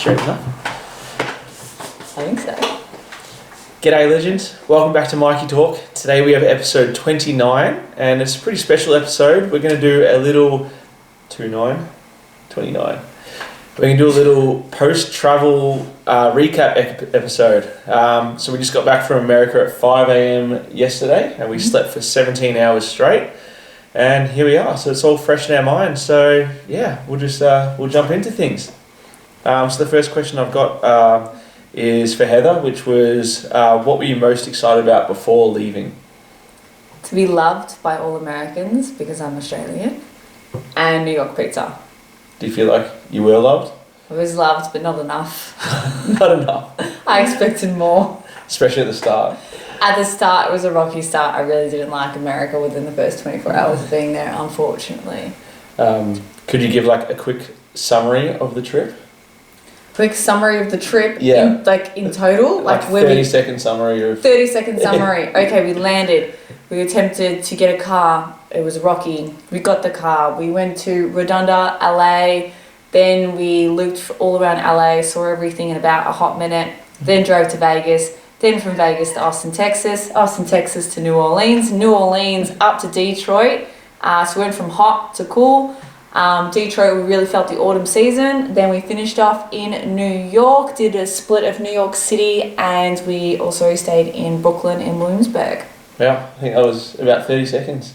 straight enough. I think so. G'day legends, welcome back to Mikey Talk. Today we have episode 29 and it's a pretty special episode. We're going to do a little 29. We're going to do a little post-travel recap episode. So we just got back from America at 5 a.m. yesterday and we slept for 17 hours straight. And here we are, so it's all fresh in our minds. So yeah, we'll jump into things. So the first question I've got is for Heather, which was, what were you most excited about before leaving? To be loved by all Americans because I'm Australian, and New York pizza. Do you feel like you were loved? I was loved, but not enough. Not enough. I expected more. Especially at the start. At the start, it was a rocky start. I really didn't like America within the first 24 hours of being there, unfortunately. Could you give like a quick summary of the trip? Quick summary of the trip, Yeah. in total? Like 30-second summary of... 30-second summary. Okay, we landed. We attempted to get a car. It was rocky. We got the car. We went to Redonda, LA. Then we looped all around LA, saw everything in about a hot minute. Then drove to Vegas. Then from Vegas to Austin, Texas. Austin, Texas to New Orleans. New Orleans up to Detroit. So we went from hot to cool. Detroit, we really felt the autumn season. Then we finished off in New York, did a split of New York City, and we also stayed in Brooklyn in Williamsburg. Yeah, I think that was about 30 seconds.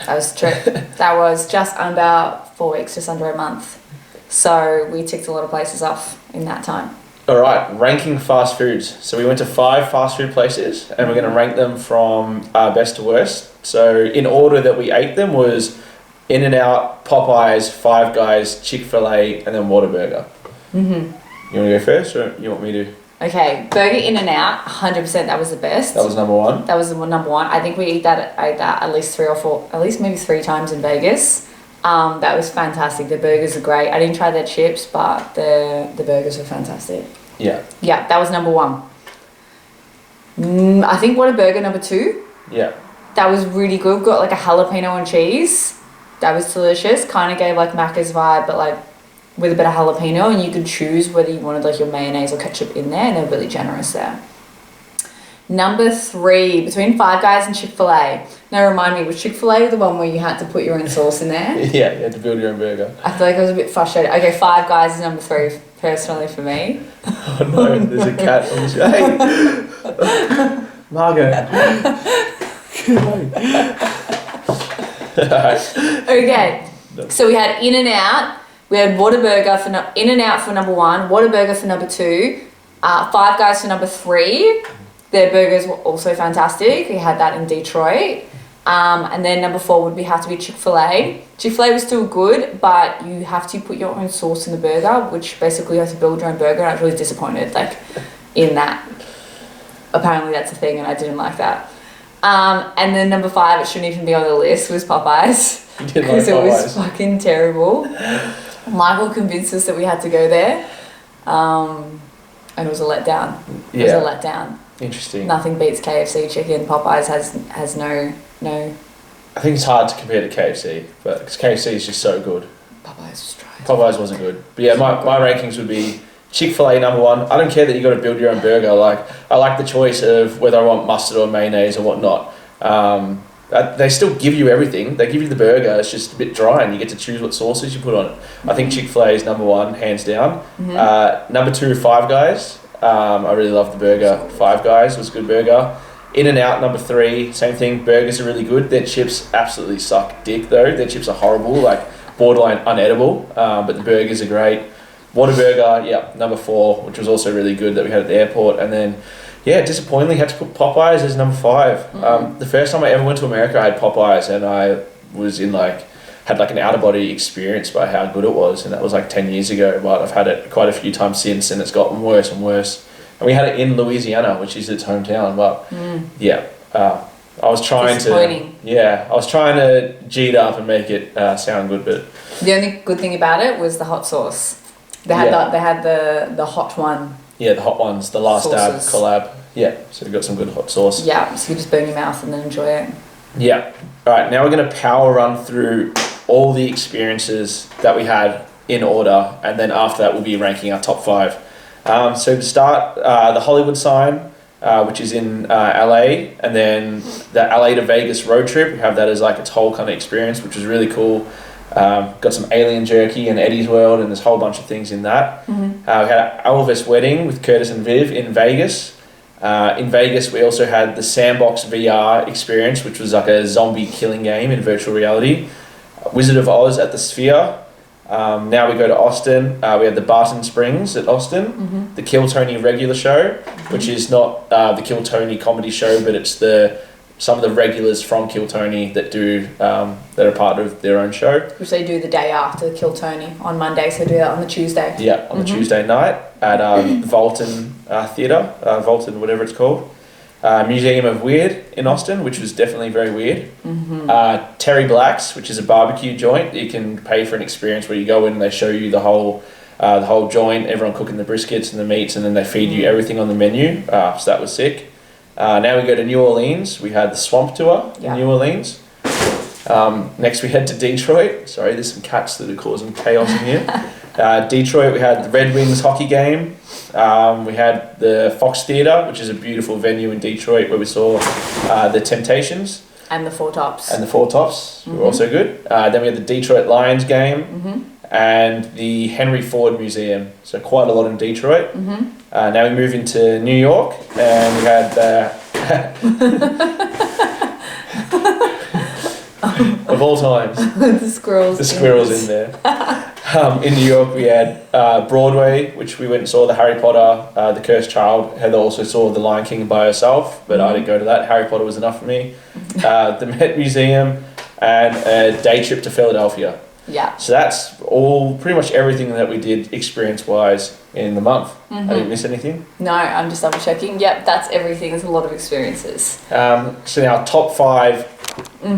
That was true. That was just about 4 weeks, just under a month. So we ticked a lot of places off in that time. All right, ranking fast foods. So we went to 5 fast food places and we're going to rank them from best to worst. So in order that we ate them was In-N-Out, Popeyes, Five Guys, Chick-fil-A, and then Whataburger. Mm-hmm. You want to go first or you want me to? Okay, Burger In-N-Out, 100%, that was the best. That was number one? That was the number one. I think we ate that at least 3 or 4, at least maybe 3 times in Vegas. That was fantastic. The burgers are great. I didn't try their chips, but the burgers were fantastic. Yeah. Yeah, that was number one. I think Whataburger number 2. Yeah. That was really good. Got like a jalapeno and cheese. That was delicious. Kind of gave like Macca's vibe, but like with a bit of jalapeno, and you could choose whether you wanted like your mayonnaise or ketchup in there, and they're really generous there. Number 3, between Five Guys and Chick-fil-A. Now remind me, was Chick-fil-A the one where you had to put your own sauce in there? Yeah, you had to build your own burger. I feel like I was a bit frustrated. Okay, Five Guys is number 3, personally for me. Oh no, there's a cat on the show. Hey! Margot. Okay, so we had In-N-Out. We had Whataburger for In-N-Out for number 1, Whataburger for number 2, Five Guys for number 3. Their burgers were also fantastic. We had that in Detroit. And then number 4 would have to be Chick-fil-A. Chick-fil-A was still good, but you have to put your own sauce in the burger, which basically you have to build your own burger. And I was really disappointed in that. Apparently that's a thing and I didn't like that. And then number 5, it shouldn't even be on the list, was Popeyes. Because it was fucking terrible. Michael convinced us that we had to go there. And it was a letdown. It was a letdown. Interesting. Nothing beats KFC chicken. Popeyes has no. I think it's hard to compare to KFC, but because KFC is just so good. Popeyes was dry. Popeyes wasn't good. But yeah, my rankings would be Chick-fil-A number 1. I don't care that you got to build your own burger. I like the choice of whether I want mustard or mayonnaise or whatnot. They still give you everything. They give you the burger. It's just a bit dry, and you get to choose what sauces you put on it. I think Chick-fil-A is number 1, hands down. Mm-hmm. Number 2, Five Guys. I really love the burger. Five Guys was a good burger. In-N-Out number 3, same thing. Burgers are really good. Their chips absolutely suck dick though. Their chips are horrible, borderline unedible. But the burgers are great. Whataburger, number 4, which was also really good that we had at the airport. And then, disappointingly had to put Popeyes as number 5. Mm-hmm. The first time I ever went to America, I had Popeyes, and I was in had an out of body experience by how good it was, and that was 10 years ago. But I've had it quite a few times since, and it's gotten worse and worse. And we had it in Louisiana, which is its hometown. But I was trying to G it up and make it sound good. But the only good thing about it was the hot sauce. They had the hot one. Yeah, the hot ones, the Last Dab collab. Yeah, so we got some good hot sauce. Yeah, so you just burn your mouth and then enjoy it. Yeah. All right, now we're going to power run through all the experiences that we had in order, and then after that we'll be ranking our top 5. So to start, the Hollywood sign, which is in LA, and then the LA to Vegas road trip. We have that as like its whole kind of experience, which was really cool. Got some alien jerky and Eddie's World, and there's a whole bunch of things in that. We had an Elvis wedding with Curtis and Viv in Vegas. In Vegas, we also had the Sandbox VR experience, which was like a zombie killing game in virtual reality. Wizard of Oz at the Sphere. Now we go to Austin. We had the Barton Springs at Austin, the Kill Tony regular show, which is not the Kill Tony comedy show, but it's some of the regulars from Kill Tony that do that are part of their own show. Which they do the day after Kill Tony on Monday, so they do that on the Tuesday. Yeah, on the Tuesday night at Volton Theatre, Volton, whatever it's called. Museum of Weird in Austin, which was definitely very weird. Terry Black's, which is a barbecue joint. You can pay for an experience where you go in and they show you the whole joint, everyone cooking the briskets and the meats, and then they feed you everything on the menu. So that was sick. Now we go to New Orleans. We had the Swamp Tour in New Orleans. Next we head to Detroit. Sorry, there's some cats that are causing chaos in here. Detroit, we had the Red Wings hockey game. We had the Fox Theatre, which is a beautiful venue in Detroit where we saw the Temptations. And the Four Tops. Were also good. Then we had the Detroit Lions game and the Henry Ford Museum. So quite a lot in Detroit. Now we move into New York and we had of all times. the squirrels in there. In New York we had Broadway, which we went and saw the Harry Potter, the Cursed Child. Heather also saw the Lion King by herself, but I didn't go to that. Harry Potter was enough for me. The Met Museum and a day trip to Philadelphia. Yeah. So that's all, pretty much everything that we did experience-wise in the month. I didn't miss anything? No, I'm just double checking. Yep, that's everything. There's a lot of experiences. So now top 5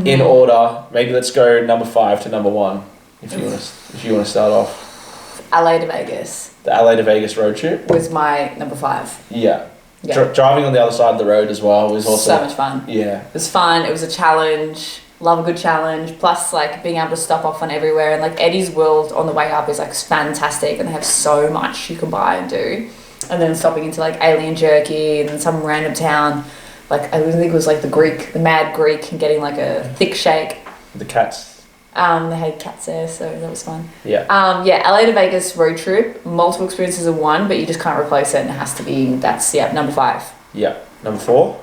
in order. Maybe let's go number 5 to number 1 if you want to start off. LA to Vegas. The LA to Vegas road trip was my number 5. Yeah. Driving on the other side of the road as well was also so much fun. Yeah. It was fun. It was a challenge. Love a good challenge. Plus, like, being able to stop off on everywhere. And, like, Eddie's World on the way up is, like, fantastic. And they have so much you can buy and do. And then stopping into, like, alien jerky and some random town. Like, I think it was, like, the Mad Greek, and getting, like, a thick shake. The cats. They had cats there, so that was fun. Yeah. LA to Vegas road trip. Multiple experiences of one, but you just can't replace it. And it has to be, number 5. Yeah. Number 4?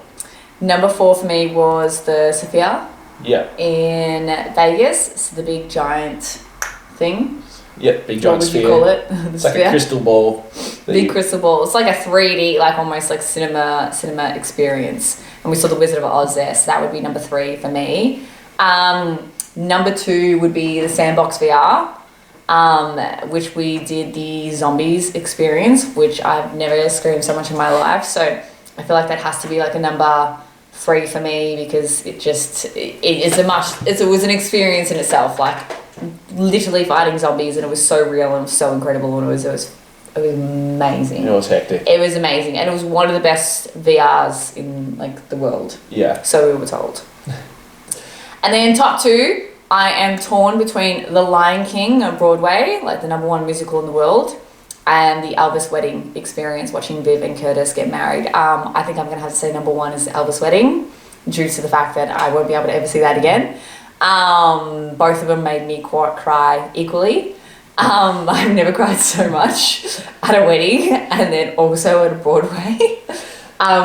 Number 4 for me was the Sophia. Yeah. In Vegas, so the big giant thing. Yeah, big giant sphere. What would you call it? It's like a crystal ball. Big crystal ball. It's like a 3D, like almost like cinema experience. And we saw the Wizard of Oz there, so that would be number 3 for me. Number 2 would be the Sandbox VR, which we did the zombies experience, which I've never screamed so much in my life. So I feel like that has to be like a number 3 for me, because it was an experience in itself, like literally fighting zombies, and it was so real and it was so incredible, and it was amazing. It was hectic. It was amazing, and it was one of the best VRs in like the world. Yeah. So we were told. And then top 2, I am torn between The Lion King on Broadway, like the number 1 musical in the world, and the Elvis wedding experience, watching Viv and Curtis get married. I think I'm going to have to say number 1 is the Elvis wedding, due to the fact that I won't be able to ever see that again. Both of them made me cry equally. I've never cried so much at a wedding, and then also at a Broadway.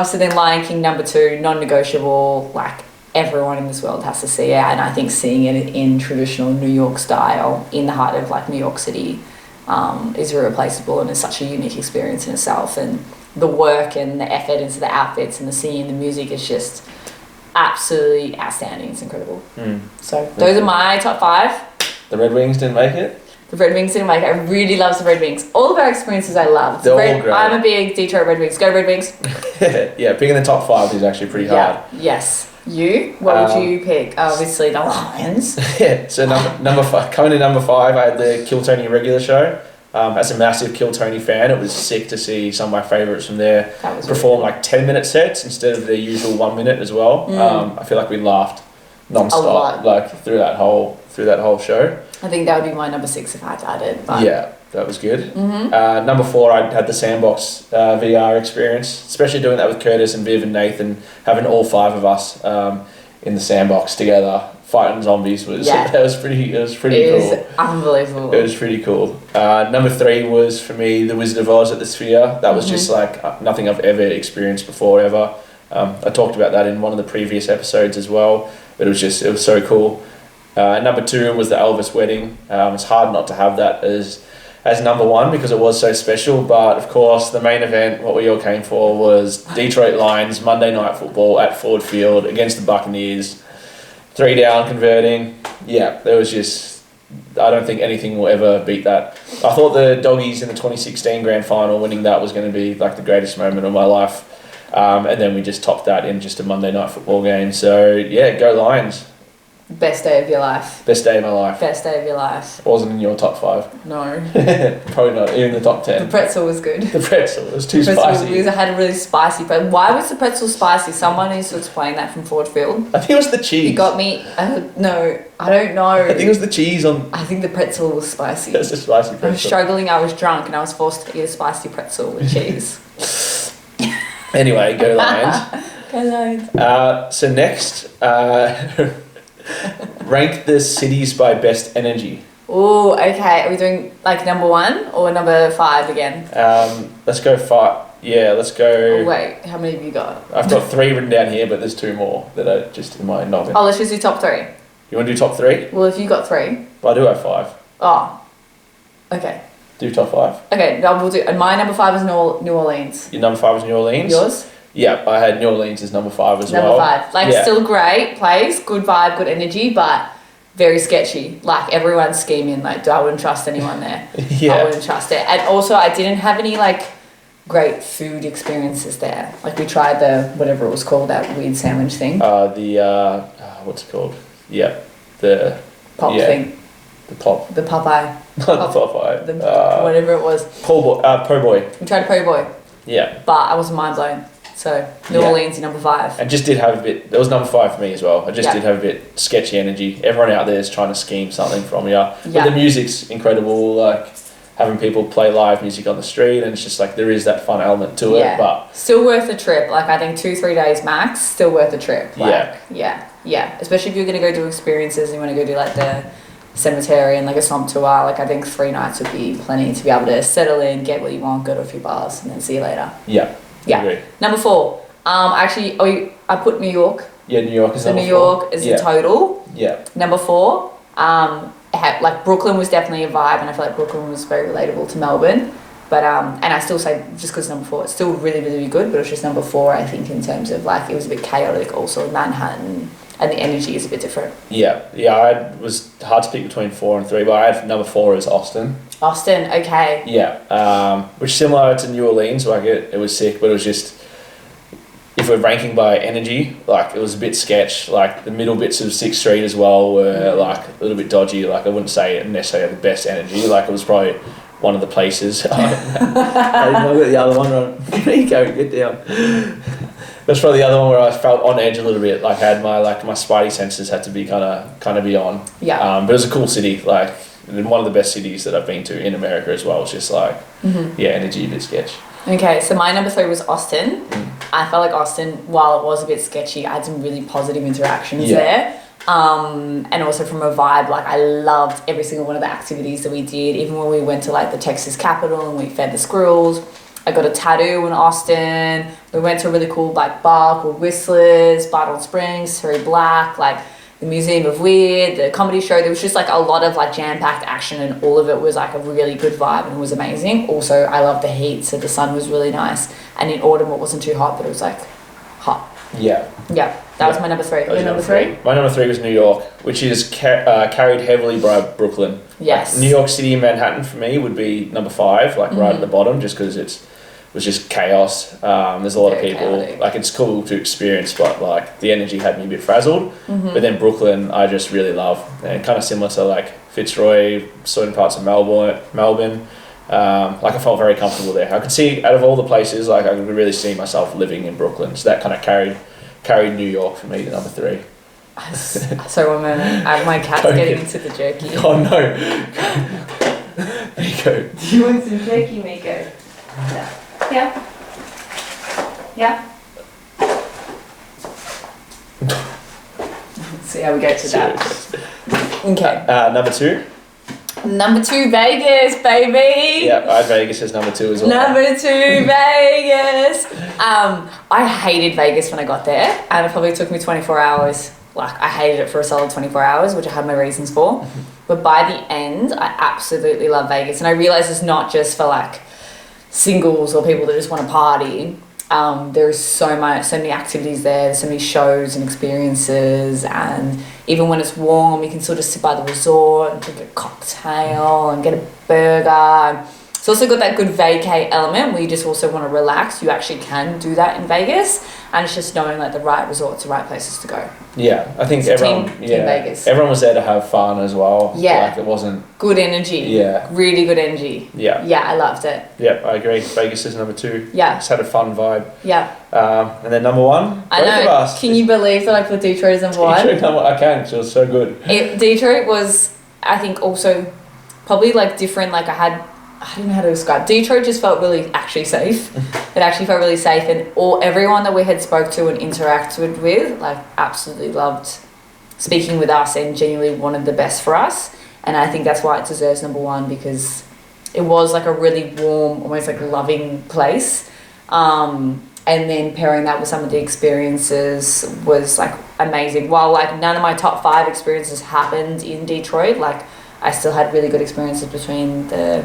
So then Lion King number 2, non-negotiable, like everyone in this world has to see it, and I think seeing it in traditional New York style in the heart of like New York City is irreplaceable, and is such a unique experience in itself, and the work and the effort into the outfits and the singing, the music is just absolutely outstanding. It's incredible. So those are my top 5. The Red Wings didn't make it? The Red Wings didn't make it. I really love the Red Wings. All of our experiences I loved. They're all great. I'm a big Detroit Red Wings. Go Red Wings. Yeah, picking the top 5 is actually pretty hard. Yes. You? What would you pick? Obviously the Lions. Yeah, so number 5, coming to number 5, I had the Kill Tony regular show. As a massive Kill Tony fan, it was sick to see some of my favourites from there perform like 10-minute sets instead of their usual 1 minute as well. I feel like we laughed non-stop like through that whole show. I think that would be my number 6 if I had to add it. But yeah, That was good. Number 4, I had the Sandbox VR experience, especially doing that with Curtis and Viv and Nathan, having all 5 of us in the sandbox together fighting zombies that was pretty cool. It was unbelievable. It was pretty cool. Number 3 was for me the Wizard of Oz at the Sphere. That was just like nothing I've ever experienced before ever. I talked about that in one of the previous episodes as well, but it was so cool. Number 2 was the Elvis wedding. It's hard not to have that as number 1 because it was so special, but of course the main event, what we all came for, was Detroit Lions Monday Night Football at Ford Field against the Buccaneers. 3 down converting. Yeah, there was just, I don't think anything will ever beat that. I thought the Doggies in the 2016 grand final winning that was going to be like the greatest moment of my life, and then we just topped that in just a Monday Night Football game. So yeah, go Lions. Best day of your life. Best day of my life. Best day of your life. Wasn't in your top 5. No. Probably not, even the top 10. The pretzel was good. The pretzel was too spicy. Because I had a really spicy, but why was the pretzel spicy? Someone needs to explain that from Ford Field. I think it was the cheese. You got me. No, I don't know. I think it was the cheese on. I think the pretzel was spicy. It was a spicy pretzel. I was struggling. I was drunk, and I was forced to eat a spicy pretzel with cheese. Anyway, go Lions. Go Lions. So next, rank the cities by best energy. Oh, okay. Are we doing like number 1 or number 5 again? Let's go 5. Yeah, let's go. Oh, wait, how many have you got? I've got 3 written down here, but there's 2 more that are just in my noggin. Oh, let's just do top 3. You want to do top 3? Well, if you got 3. Well, I do have 5. Oh, okay. Do top 5. Okay, no, we'll do. And my number 5 is New Orleans. Your number 5 is New Orleans? Yours? Yeah, I had New Orleans as number 5 as Number well. 5. Like, still great place, good vibe, good energy, but very sketchy. Like, everyone's scheming. Like, I wouldn't trust anyone there. Yeah. I wouldn't trust it. And also, I didn't have any, like, great food experiences there. Like, we tried the, whatever it was called, that weird sandwich thing. What's it called? Yeah, the... Pop thing. The pop. The Popeye. Not the Popeye. Whatever it was. Po' boy. We tried a po' boy. Yeah. But I was mind blown. So, New Orleans is number 5. And just did have a bit, that was number 5 for me as well. I just did have a bit sketchy energy. Everyone out there is trying to scheme something from you. But the music's incredible, like having people play live music on the street, and it's just like there is that fun element to it. But still worth the trip. Like, I think 2-3 days max, still worth the trip. Like, yeah. Especially if you're going to go do experiences and you want to go do like the cemetery and like a swamp tour, like I think 3 nights would be plenty to be able to settle in, get what you want, go to a few bars, and then see you later. Yeah. Yeah. Number 4. I put New York. Yeah, New York is so number 4. New York is the total. Yeah. Number 4. Like Brooklyn was definitely a vibe, and I feel like Brooklyn was very relatable to Melbourne. But and I still say just because number 4, it's still really, really good. But it was just number 4, I think, in terms of like it was a bit chaotic. Also in Manhattan, and the energy is a bit different. Yeah. I was hard to pick between 4 and 3, but I had number 4 as Austin. Austin, okay. Yeah, which similar to New Orleans, like it was sick, but it was just, if we're ranking by energy, like it was a bit sketch, like the middle bits of 6th Street as well were like a little bit dodgy, like I wouldn't say it necessarily had the best energy, like it was probably one of the places. I got the other one wrong. There you go, get down. That's probably the other one where I felt on edge a little bit, like I had my spidey senses had to be kind of be on. Yeah. But it was a cool city, like one of the best cities that I've been to in America as well. It's just like, energy, a bit sketch. Okay, so my number 3 was Austin. I felt like Austin, while it was a bit sketchy, I had some really positive interactions there. And also from a vibe, like I loved every single one of the activities that we did. Even when we went to like the Texas Capitol and we fed the squirrels. I got a tattoo in Austin. We went to a really cool like bar called Whistlers, Bartle Springs, very black, like the Museum of Weird, the comedy show. There was just like a lot of like jam-packed action, and all of it was like a really good vibe and it was amazing. Also, I loved the heat, so the sun was really nice. And in autumn, it wasn't too hot, but it was like hot. Yeah. Yeah, that was my number 3. Your number 3? My number 3 was New York, which is carried heavily by Brooklyn. Yes. Like New York City and Manhattan for me would be number 5, like right at the bottom, just because it was just chaos. There's a lot of people. Chaotic. Like it's cool to experience, but like the energy had me a bit frazzled. But then Brooklyn, I just really love, and kind of similar to like Fitzroy, certain parts of Melbourne. Like I felt very comfortable there. I could see out of all the places, like I could really see myself living in Brooklyn. So that kind of carried New York for me to number 3. So one moment, my cat's getting into the jerky. Oh no! There you Miko. Do you want some turkey, Miko? Yeah. Yeah. Let's see how we get to that. Okay. Number 2. Number 2, Vegas, baby. Yeah, I had Vegas as number 2 as well. Number 2, Vegas. I hated Vegas when I got there, and it probably took me 24 hours. Like, I hated it for a solid 24 hours, which I had my reasons for. But by the end, I absolutely love Vegas. And I realized it's not just for like singles or people that just want to party. There's so many activities there, there's so many shows and experiences, and even when it's warm, you can sort of sit by the resort and drink a cocktail and get a burger. It's also got that good vacay element where you just also want to relax. You actually can do that in Vegas, and it's just knowing like the right resorts, the right places to go. Yeah, I think It's everyone. team Vegas. Everyone was there to have fun as well. Yeah. Like it wasn't. Good energy. Yeah. Really good energy. Yeah. Yeah, I loved it. Yeah, I agree. Vegas is number 2. Yeah. Just had a fun vibe. Yeah. And then number 1. I both know. Of us. Can you believe that I put Detroit as number 1? I can, because it was so good. Detroit was, I think, also probably like different. Like I don't know how to describe. Detroit just felt really actually safe. It actually felt really safe, and everyone that we had spoke to and interacted with, like, absolutely loved speaking with us and genuinely wanted the best for us. And I think that's why it deserves number 1, because it was like a really warm, almost like loving place. And then pairing that with some of the experiences was like amazing. While like none of my top 5 experiences happened in Detroit, like I still had really good experiences between the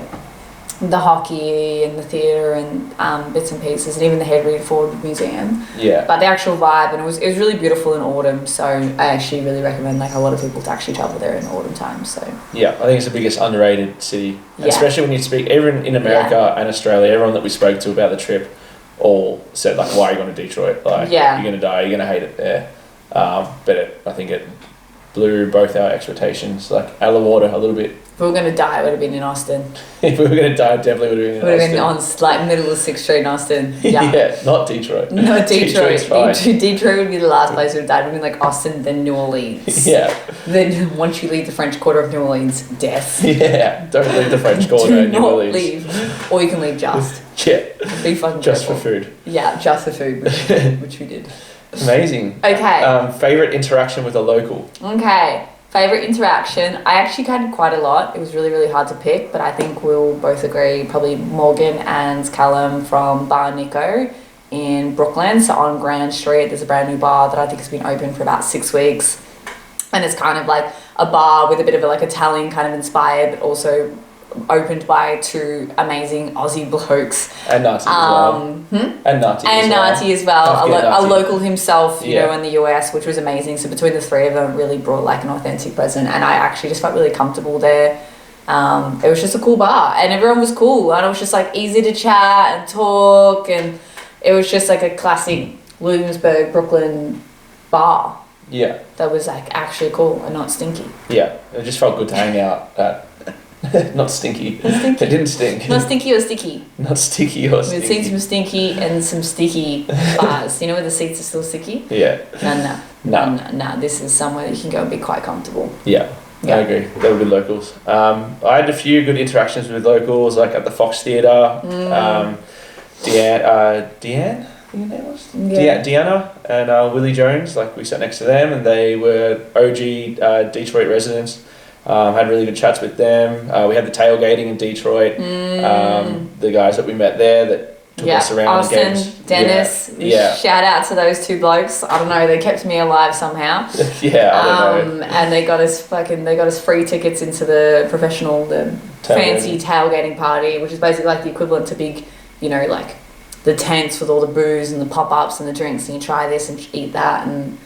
hockey and the theatre and bits and pieces, and even the Henry Ford Museum. Yeah. But the actual vibe, and it was really beautiful in autumn. So I actually really recommend like a lot of people to actually travel there in autumn time. So Yeah, I think it's the biggest underrated city, Yeah. especially when you speak. Even in America and Australia, everyone that we spoke to about the trip all said like, "Why are you going to Detroit? Like, Yeah. you're going to die. You're going to hate it there." But I think it blew both our expectations like out of the water a little bit. if we were going to die, it would have been in Austin. If we were going to die, it definitely would have been in It would have been Austin. on like middle of 6th Street in Austin. Yeah. Yeah, not Detroit. No, Detroit's Detroit. fine. Detroit would be the last place we would die. It would be like Austin, then New Orleans. Yeah. Then once you leave the French Quarter of New Orleans, death. Yeah, don't leave the French Quarter Do in New not Orleans. leave. Or you can leave just. Yeah, Be fucking just for careful. food. Yeah, just for food, which we did. Amazing. Okay. Favorite interaction with a local? Okay. Favorite interaction. I actually had quite a lot. It was really, really hard to pick, but I think we'll both agree probably Morgan and Callum from Bar Nico in Brooklyn. So on Grand Street, there's a brand new bar that I think has been open for about 6 weeks. And it's kind of like a bar with a bit of a, like Italian kind of inspired, but also opened by 2 amazing Aussie blokes. And Nati as well. And Nati And as well. Nati as well, Don't forget a Nati. local himself, you Yeah. know, in the US, which was amazing. So between the 3 of them, really brought like an authentic presence, and I actually just felt really comfortable there. It was just a cool bar, and everyone was cool, and it was just like easy to chat and talk, and it was just like a classic Williamsburg, Brooklyn bar Yeah, that was like actually cool and not stinky. yeah. It just felt good to hang out at. Not stinky. Not stinky. It didn't stink. Not stinky or sticky. Not sticky or We've seen stinky. some stinky and some sticky bars. You know where the seats are still sticky? Yeah, No. This is somewhere you can go and be quite comfortable. yeah. Yeah. I agree. They were good locals. I had a few good interactions with locals, like at the Fox Theatre. Deanne, I think her name was? Yeah. Deanna and Willie Jones, like we sat next to them, and they were OG Detroit residents. Had really good chats with them. We had the tailgating in Detroit. The guys that we met there that took us around Austin, and gave us, Dennis. Yeah. Shout out to those 2 blokes. I don't know, they kept me alive somehow. Yeah, I don't know. And they got us free tickets into the fancy tailgating party, which is basically like the equivalent to big, you know, like the tents with all the booze and the pop-ups and the drinks, and you try this and eat that, and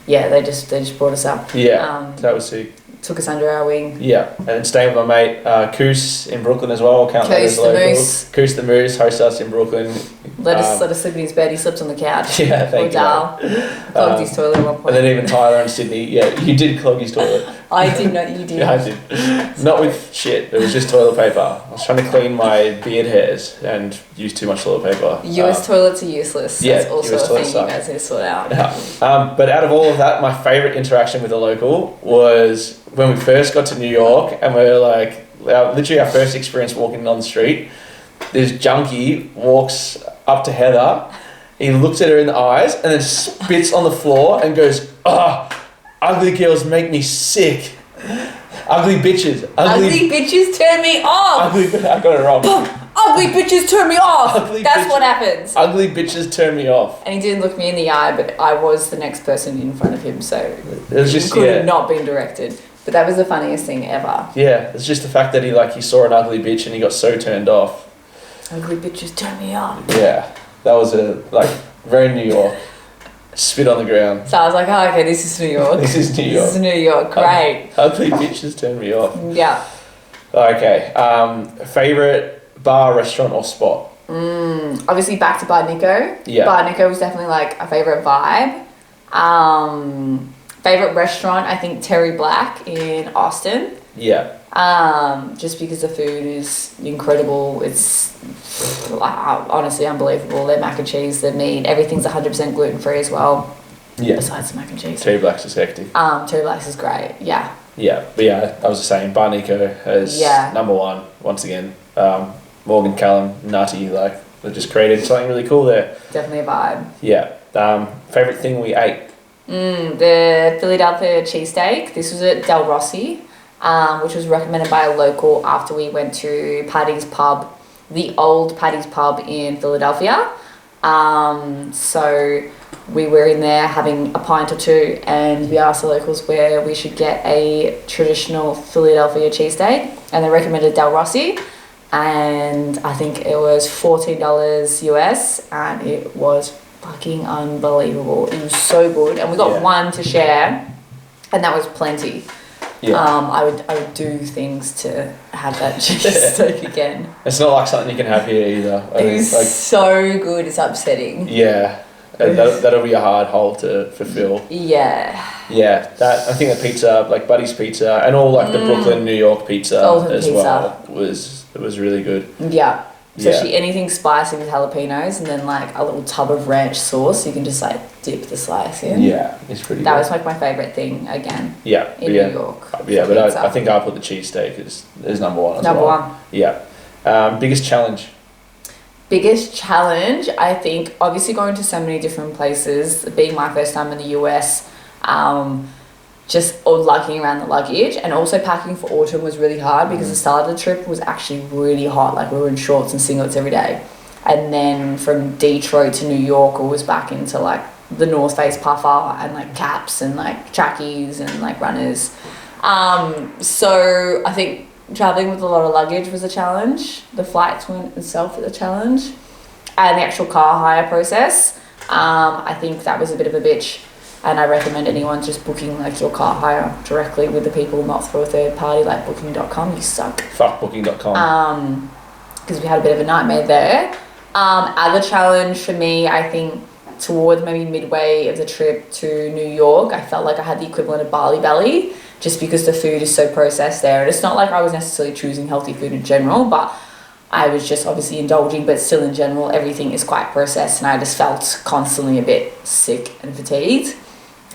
yeah, they just brought us up. Yeah, that was sick. Took us under our wing. Yeah, and then staying with my mate Koos in Brooklyn as well. Count that Koos as the local. Moose. Koos the Moose hosts us in Brooklyn. Let us sleep in his bed. He slept on the couch. Yeah, thank you. Clogged his toilet at one point. And then even Tyler and Sydney. Yeah, you did clog his toilet. I did not. You did. Yeah, I did. Not with shit. It was just toilet paper. I was trying to clean my beard hairs and used too much toilet paper. US toilets are useless. Yeah, That's also US a thing toilets you suck. guys need to sort out. Yeah. But out of all of that, my favourite interaction with a local was when we first got to New York and we were like, literally our first experience walking on the street. This junkie walks up to Heather, he looks at her in the eyes and then spits on the floor and goes, ugly girls make me sick. Ugly bitches. Ugly bitches turn me off. I got it wrong. Ugly bitches turn me off. That's what happens. Ugly bitches turn me off. And he didn't look me in the eye, but I was the next person in front of him, so it was just, could have not been directed. But that was the funniest thing ever. Yeah, it's just the fact that he saw an ugly bitch and he got so turned off. Ugly bitches turn me off. Yeah, that was very New York. Spit on the ground. So I was like, oh, okay, this is New York. This is New York. This is New York, great. Ugly bitches turn me off. Yeah. Okay, favourite bar, restaurant or spot? Obviously back to Bar Nico. Yeah. Bar Nico was definitely like a favourite vibe. Favourite restaurant, I think Terry Black in Austin. Yeah. Just because the food is incredible. It's honestly unbelievable. Their mac and cheese, their meat, everything's 100% gluten free as well. Yeah. Besides the mac and cheese. Terry Black's is hectic. Terry Black's is great. Yeah. Yeah, but yeah, I was just saying, Bar Nico is number one once again. Morgan Callum, Nutty, they just created something really cool there. Definitely a vibe. Yeah. Favorite thing we ate? The Philadelphia cheesesteak. This was at Del Rossi, which was recommended by a local after we went to Paddy's Pub, the old Paddy's Pub in Philadelphia. So we were in there having a pint or two and we asked the locals where we should get a traditional Philadelphia cheesesteak, and they recommended Del Rossi, and I think it was $14 US, and it was fucking unbelievable. It was so good, and we got one to share, and that was plenty. Yeah. I would do things to have that cheesesteak again. It's not like something you can have here either. It was so good, it's upsetting. Yeah. That'll be a hard hole to fulfill. Yeah. Yeah, I think the pizza, like Buddy's Pizza, and all the Brooklyn, New York pizza well was really good. Yeah. Especially anything spicy with jalapenos, and then a little tub of ranch sauce. You can just dip the slice in. Yeah, it's pretty. That good. was my favourite thing again. Yeah. In New York. Yeah, but I think I'll put the cheesesteak as number one. Number one. Yeah. Biggest challenge. Biggest challenge, I think, obviously going to so many different places, being my first time in the US, just lugging around the luggage, and also packing for autumn was really hard because the start of the trip was actually really hot. We were in shorts and singlets every day. And then from Detroit to New York, I was back into the North Face puffer and caps and trackies and runners. So I think traveling with a lot of luggage was a challenge. The flights weren't itself a challenge, and the actual car hire process, I think that was a bit of a bitch, and I recommend anyone just booking your car hire directly with the people, not through a third party like booking.com. You suck. Fuck booking.com. Because we had a bit of a nightmare there. Other challenge for me, I think towards maybe midway of the trip to New York, I felt like I had the equivalent of Bali belly, just because the food is so processed there. And it's not like I was necessarily choosing healthy food in general, but I was just obviously indulging, but still in general, everything is quite processed, and I just felt constantly a bit sick and fatigued.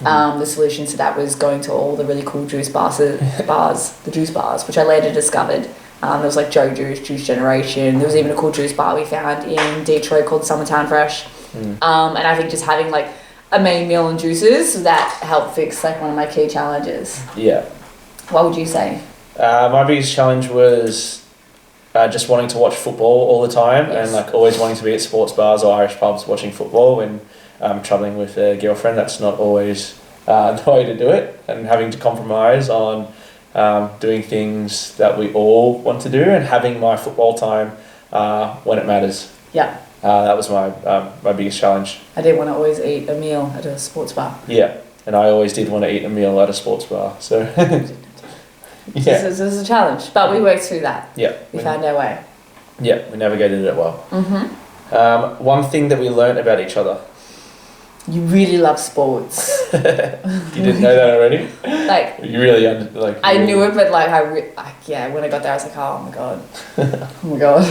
The solution to that was going to all the really cool juice bars, the juice bars, which I later discovered. There was Joe Juice, Juice Generation. There was even a cool juice bar we found in Detroit called Summertown Fresh. And I think just having a main meal and juices, that helped fix one of my key challenges. Yeah. What would you say? My biggest challenge was just wanting to watch football all the time, and always wanting to be at sports bars or Irish pubs watching football when I'm travelling with a girlfriend. That's not always the way to do it, and having to compromise on doing things that we all want to do, and having my football time when it matters. Yeah. That was my biggest challenge. I didn't want to always eat a meal at a sports bar. Yeah, and I always did want to eat a meal at a sports bar. So, This is a challenge, but we worked through that. Yeah. We found our way. Yeah, we navigated it well. One thing that we learnt about each other. You really love sports. You didn't know that already? You really I knew it, but when I got there, I was like, oh my god, oh my god.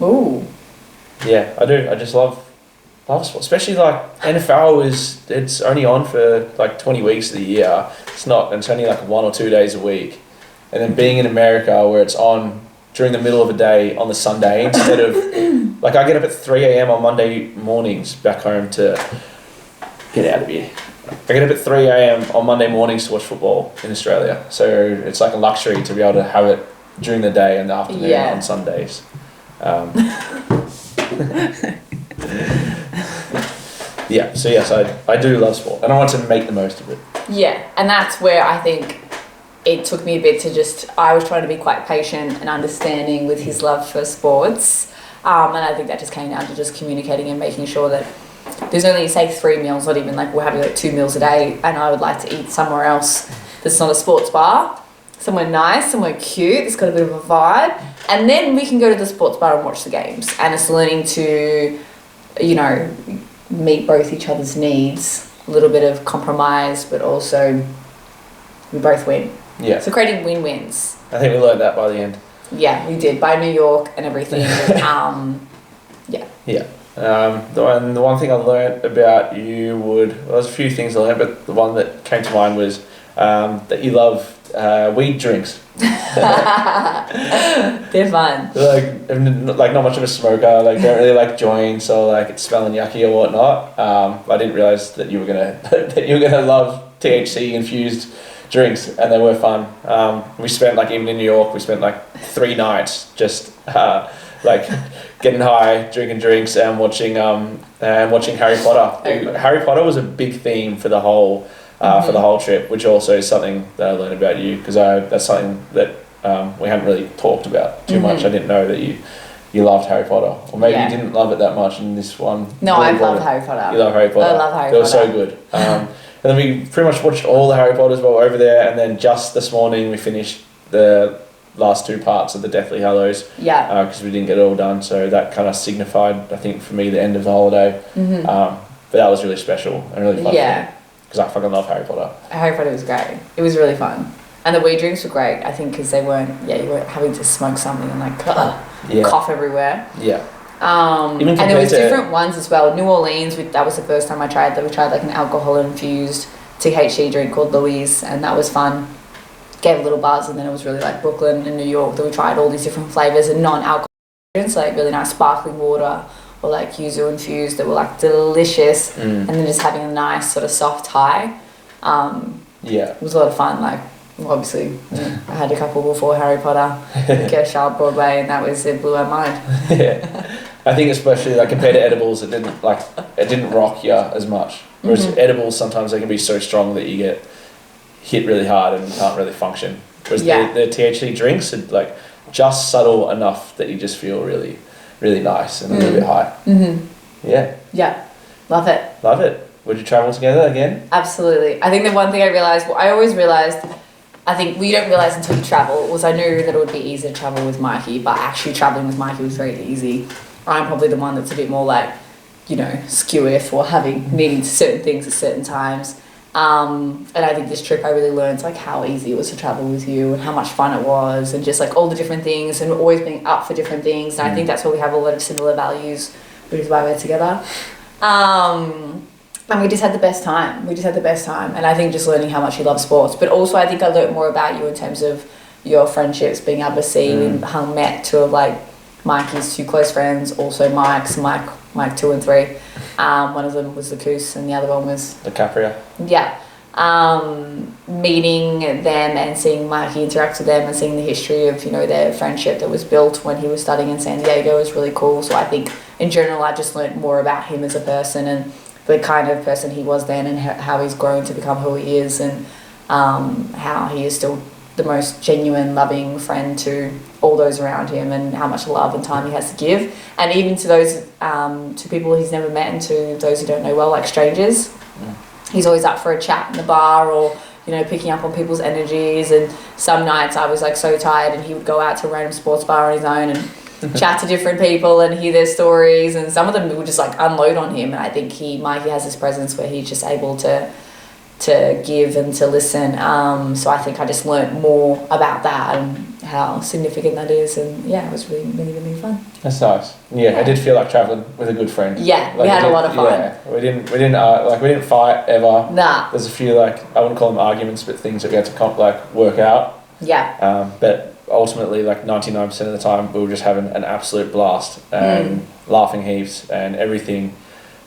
Ooh. Yeah, I do. I love sport, especially like NFL it's only on for like 20 weeks of the year. It's only like 1 or 2 days a week. And then being in America where it's on during the middle of a day on the Sunday instead of like I get up at 3 a.m. on Monday mornings back home to get out of here. I get up at 3 a.m. on Monday mornings to watch football in Australia. So it's like a luxury to be able to have it during the day and the afternoon on Sundays. Yeah, so yes, I do love sport and I want to make the most of it. Yeah, and that's where I think it took me a bit to I was trying to be quite patient and understanding with his love for sports. And I think that just came down to just communicating and making sure that there's only, say, 3 meals, not even like we're having like 2 meals a day, and I would like to eat somewhere else that's not a sports bar, somewhere nice, somewhere cute, that's got a bit of a vibe, and then we can go to the sports bar and watch the games. And it's learning to, meet both each other's needs, a little bit of compromise, but also we both win. Yeah. So creating win-wins. I think we learned that by the end. Yeah, we did, by New York and everything. Yeah. The one thing I learned about you there's a few things I learned, but the one that came to mind was that you love weed drinks. They're fun. Like not much of a smoker, like don't really like joints or like it's smelling yucky or whatnot. I didn't realise that you were gonna love THC infused drinks, and they were fun. We spent even in New York, we spent 3 nights just like getting high, drinking drinks, and watching Harry Potter. Harry Potter was a big theme for the whole trip, which also is something that I learned about you, because that's something that we hadn't really talked about too much. I didn't know that you loved Harry Potter, or maybe you didn't love it that much in this one. No, I love Harry Potter. You love Harry Potter. I love Harry Potter. It was so good. And then we pretty much watched all the Harry Potters while we were over there, and then just this morning we finished the last 2 parts of the Deathly Hallows. Yeah. Because we didn't get it all done, so that kind of signified, I think, for me, the end of the holiday. But that was really special and really fun. Yeah. Because I fucking love Harry Potter. Harry Potter was great. It was really fun. And the weed drinks were great, I think, because you weren't having to smoke something and cough everywhere. Yeah. And there was different ones as well. New Orleans, that was the first time I tried that. We tried an alcohol-infused THC drink called Louise, and that was fun. Gave a little buzz, and then it was really Brooklyn and New York that we tried all these different flavours and non-alcohol drinks, really nice sparkling water or yuzu infused that were delicious, and then just having a nice sort of soft high. It was a lot of fun. Obviously, I had a couple before Harry Potter, Kershaw, Broadway, and it blew our mind. Yeah, I think especially compared to edibles, it didn't rock you as much. Whereas edibles, sometimes they can be so strong that you get hit really hard and you can't really function. Whereas the THC drinks are just subtle enough that you just feel really, really nice and a little bit high. Yeah. Yeah, love it. Love it. Would you travel together again? Absolutely. I think the one thing I always realised, I think we don't realise until you travel, was I knew that it would be easy to travel with Mikey, but actually travelling with Mikey was very easy. I'm probably the one that's a bit more skew for needing certain things at certain times. And I think this trip I really learned how easy it was to travel with you and how much fun it was, and just all the different things and always being up for different things. And I think that's where we have a lot of similar values, which is why we're together. And we just had the best time. And I think just learning how much you love sports. But also I think I learned more about you in terms of your friendships, being able to see we met 2 of Mikey's 2 close friends, also Mike 2 and 3. One of them was the Coos and the other one was DiCaprio. Yeah. Meeting them and seeing Mikey interact with them and seeing the history of their friendship that was built when he was studying in San Diego was really cool. So I think in general I just learned more about him as a person and the kind of person he was then, and how he's grown to become who he is, and how he is still the most genuine, loving friend to all those around him, and how much love and time he has to give, and even to those to people he's never met and to those who don't know well, strangers. He's always up for a chat in the bar, or picking up on people's energies. And some nights I was so tired, and he would go out to a random sports bar on his own and chat to different people and hear their stories, and some of them would just unload on him. And I think Mikey has this presence where he's just able to to give and to listen. So I think I just learnt more about that and how significant that is, and yeah, it was really, really, really fun. That's nice. Yeah, I did feel like traveling with a good friend. Yeah, we had a lot of fun. Yeah, we didn't fight ever. Nah. There's a few I wouldn't call them arguments, but things that we had to work out. Yeah. But ultimately, 99% of the time, we were just having an absolute blast and laughing heaps, and everything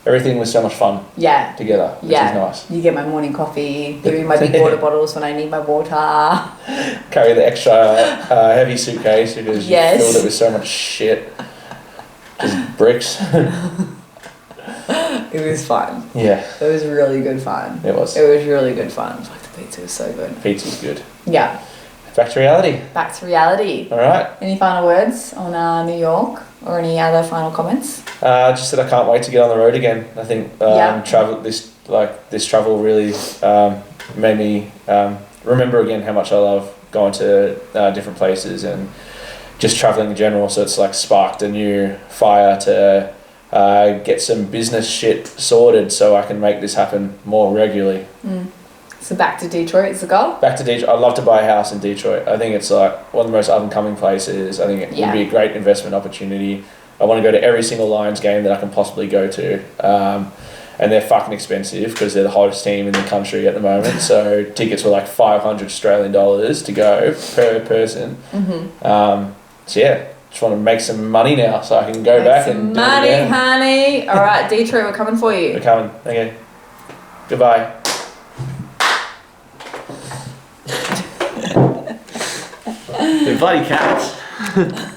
was so much fun. Yeah. Together, which is nice. You get my morning coffee, give me my big water bottles when I need my water. Carry the extra heavy suitcase because you filled it with so much shit. Just bricks. It was fun. Yeah. It was really good fun. It was. It was really good fun. Like, the pizza was so good. Pizza's good. Yeah. Back to reality. Back to reality. All right. Any final words on New York or any other final comments? Just that I can't wait to get on the road again. I think this travel really made me remember again how much I love going to different places and just traveling in general. So it's sparked a new fire to get some business shit sorted so I can make this happen more regularly. So back to Detroit is the goal? Back to Detroit. I'd love to buy a house in Detroit. I think it's one of the most up-and-coming places. I think it would be a great investment opportunity. I want to go to every single Lions game that I can possibly go to. And they're fucking expensive because they're the hottest team in the country at the moment. So tickets were $500 Australian to go per person. So yeah, just want to make some money now so I can go back and do it again. Honey. All right, Detroit, we're coming for you. We're coming. Okay. Goodbye. The bloody cats.